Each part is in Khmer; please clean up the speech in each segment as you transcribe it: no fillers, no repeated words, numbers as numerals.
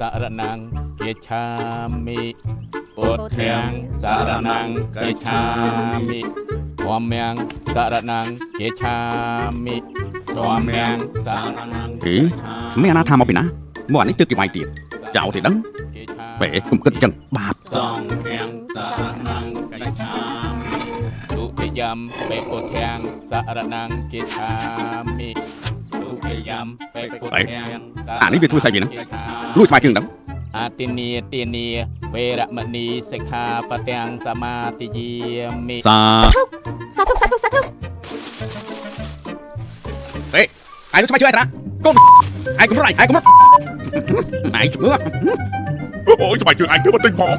សារណង្គកិច្ឆាមិពុទ្ធាំសារណង្គកិច្ឆាមិធម្មំសារណង្គកិច្ឆាមិធម្មំសារណង្គ គ្មានអាណាថាមកពីណាមកអានេះទើបគេវាយទៀតចោលទេដឹងបែកុំគិតចឹងបាប សង្ឃំសារណង្គកិច្ឆាមិទុតិយំបេពុទ្ធាំសារណង្គកិច្ឆាមិទុតិយំបេពុទ្ធាំ អានេះវាធ្វើស្អីវាហ្នឹងលួចស្បែកជើងដឹង អតិនីទានីវេរមណីសិក្ខាបទាំងសមាទិយាមិ សាធុហេអាយស្បែកជើងឯងតាកុំអាយកុំរត់អាយកុំរត់អាយឈ្មោះអូយស្បែកជើងឯងធ្វើមកទិញផងឯង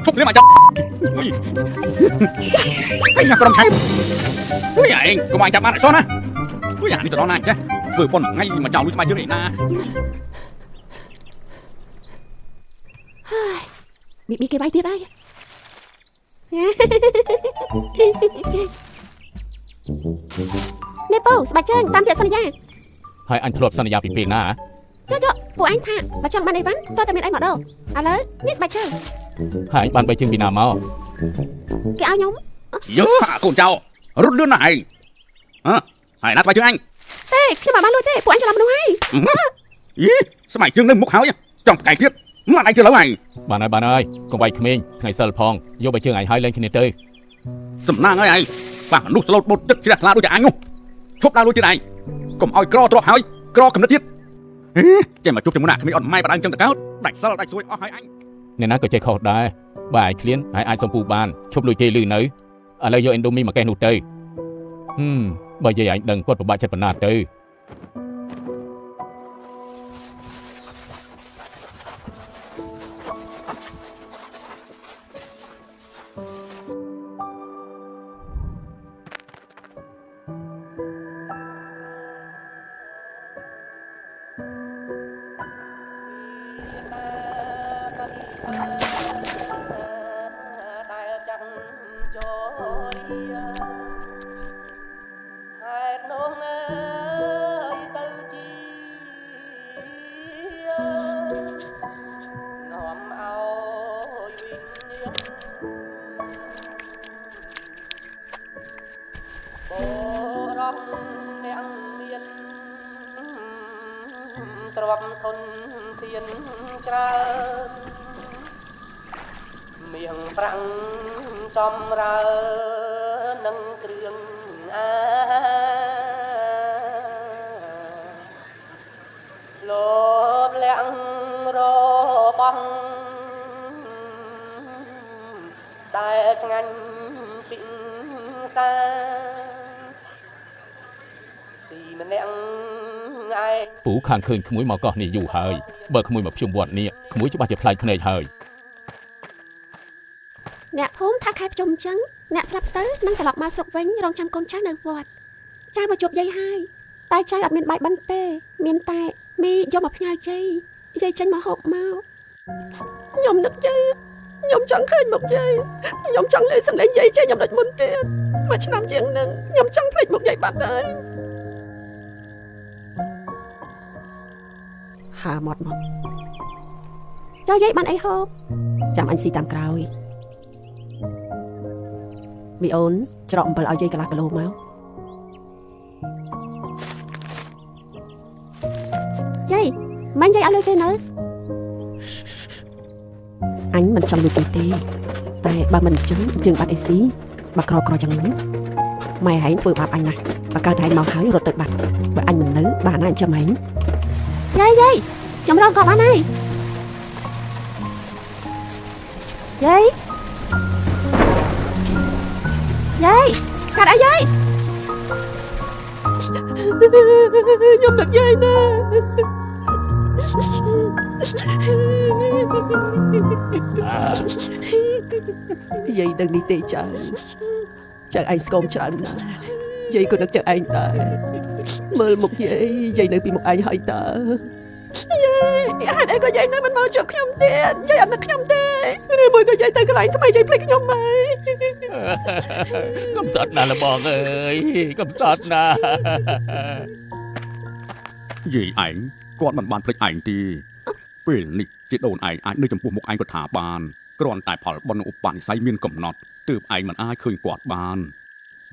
ឈប់លេងមកចាប់អីញ៉ាំក្រុមឆៃឯងកុំឲ្យចាប់បានអត់តោះណាអានេះទៅដល់ណាចេះធ្វើប៉ុនថ្ងៃមកចោលលួចស្បែកជើងឯណា bị cái bay tiết đây nè bố bà chơi tam tiệt sân nhà ហើយអញធ្លាប់សន្យាពីពេលណា cho bộ anh thà bà chồng bạn này vẫn tôi tạm biệt anh ở đâu à lớn nè bà chơi ហើយអញបានបីជើងពីណាមក cái áo nhóm យើកូនចៅរត់លឿនណាស់ឯងហើយណាស្បែកជើងអញ tê chứ mà ba lôi tê bộ anh cho làm đúng hay យីស្បែកជើងនៅមុខហើយចង់ផ្កាយទៀតមិនអញធ្វើឡើយ បានហើយកុំវាយក្មេងថ្ងៃសិលផងយកបីជើងឯងហើយលេងគ្នាទៅ សំណាងហើយឯងប៉ះមនុស្សស្លូតបូតទឹកជ្រះថ្លាដូចតែអញនោះឈប់ដើរលួចទៀតឯងកុំឲ្យក្រទ្រព្យហើយក្រកំណត់ទៀតចេះមកជួបជាមួយណាគ្មានអត់ម៉ែបដាំចឹងទៅកើតដាច់សិលដាច់សួយអស់ហើយអញ អ្នកណាក៏ចេះខុសដែរបើឯងឃ្លានហើយអាចសំពូបានឈប់លួចគេលឺនៅឥឡូវយកអេនដូមីមកកេះនោះទៅបើយាយឯងដឹងគាត់ពិបាកចិត្តប៉ុណ្ណាទៅ ទ្របធនធានច្រើនមៀងប្រាំងចំរើនឹងគ្រឿងអាលោបលាក់របស់តែឆ្ងាញ់ពីសាស៊ីម្នាក់ ពូខានឃើញក្មួយមកកោះនេះយូរហើយបើក្មួយមកភ្ជុំវត្តនេះក្មួយច្បាស់ជាផ្លាច់ភ្នែកហើយ nè phốm tha khai chồng trắng nè slap tới nâng cả lọc ma sọc vánh rong trăm con trái nơi vọt trai mà chụp dây hai tay trai ở miền bãi bắn tê miền tai mi do mà nhai dây chanh mà hộp mau nhom được chơi nhom trắng khơi một dây nhom trắng lên sang lấy dây chơi nhom đạch môn tiền mà chỉ làm chuyện nâng nhom trắng phịch một dây bạt đấy hà mọt cho dây bạn ấy hộp chạm anh xì tam cào vì ổn trộm vào ao dây cả lô máu dây mang dây ao lôi tên nữa anh mình trong lùi tê tại ba mình chứng chừng bạn ấy xí bà cò chẳng lắm mày hãy vừa bạp anh này và cao thái máu hái rồi tự bạch và anh mình nữ bà anh cho mày dây chồng rong cọp anh này dây cả đã dây nhung được dây nè dây đừng đi tê chờ anh scom chờ anh dây còn được chờ anh đây mơ một dây nữa bị một ai hỏi tờ hai đây có dây nữa mình mau chụp nhom tiền dây anh được nhom tiền đi mười cái dây tay cái lạiทำไม dây plek nhom mày កំសត់ណាស់លបងអើយកំសត់ណាស់ យាយឯង គាត់មិនបានភ្លេចឯងទេពេលនេះជាដូនឯងអាចនៅចំពោះមុខឯងក៏ថាបានគ្រាន់តែផលបុណ្យឧបនិស្ស័យមានកំណត់ទើបឯងមិនអាចឃើញគាត់បាន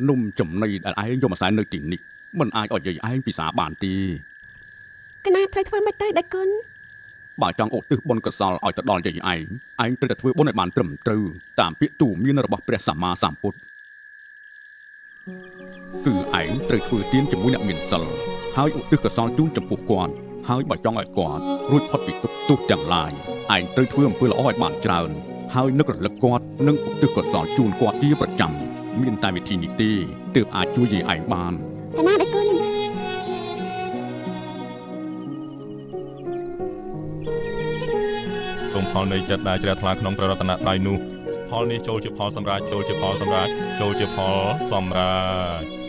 នំចំណីដែលឯងយកមកសែននៅទីនេះមិនអាចឲ្យយាយឯងពិសាបានទេ កណាត្រូវធ្វើមិនទៅដេចគុណ បើចង់ឧទ្ទិសបុណ្យកុសលឲ្យទៅដល់យាយឯងត្រូវតែធ្វើបុណ្យឲ្យបានត្រឹមត្រូវតាមពាក្យទូមានរបស់ព្រះសម្មាសម្ពុទ្ធគឺឯងត្រូវធ្វើទានជាមួយអ្នកមានសិលហើយឧទ្ទិសកុសលជូនចំពោះគាត់ហើយបើចង់ឲ្យគាត់រួចផុតពីទុក្ខទោសទាំងឡាយឯងត្រូវធ្វើអំពើល្អឲ្យបានច្រើនហើយនឹករលឹកគាត់និងឧទ្ទិសកុសលជូនគាត់ជាប្រចាំមានតែវិធីនេះទេទើបអាចជួយយាយឯងបាន កណាដេចគុណ សូមផលនៃចិត្តដែលជ្រះថ្លាក្នុងព្រះរតនត្រ័យនោះផលនេះចូលជាផលសម្រាប់ចូលជាផលសម្រាប់ចូលជាផលសម្រាប់